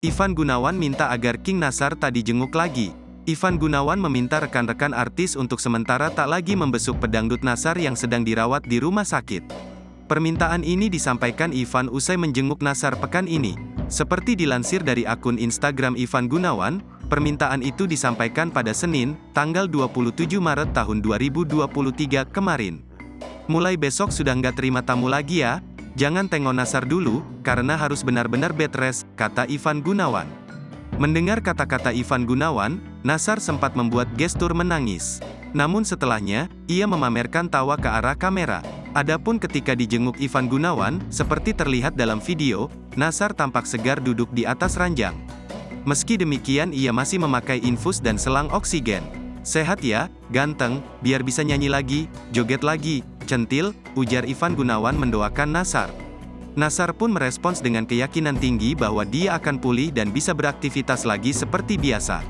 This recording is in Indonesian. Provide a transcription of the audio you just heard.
Ivan Gunawan minta agar King Nassar tak dijenguk lagi. Ivan Gunawan meminta rekan-rekan artis untuk sementara tak lagi membesuk pedangdut Nassar yang sedang dirawat di rumah sakit. Permintaan ini disampaikan Ivan usai menjenguk Nassar pekan ini. Seperti dilansir dari akun Instagram Ivan Gunawan, permintaan itu disampaikan pada Senin, tanggal 27 Maret tahun 2023 kemarin. Mulai besok sudah nggak terima tamu lagi ya. Jangan tengok Nassar dulu, karena harus benar-benar bed rest, kata Ivan Gunawan. Mendengar kata-kata Ivan Gunawan, Nassar sempat membuat gestur menangis. Namun setelahnya, ia memamerkan tawa ke arah kamera. Adapun ketika dijenguk Ivan Gunawan, seperti terlihat dalam video, Nassar tampak segar duduk di atas ranjang. Meski demikian ia masih memakai infus dan selang oksigen. "Sehat ya, ganteng, biar bisa nyanyi lagi, joget lagi, centil," ujar Ivan Gunawan mendoakan Nassar. Nassar pun merespons dengan keyakinan tinggi bahwa dia akan pulih dan bisa beraktivitas lagi seperti biasa.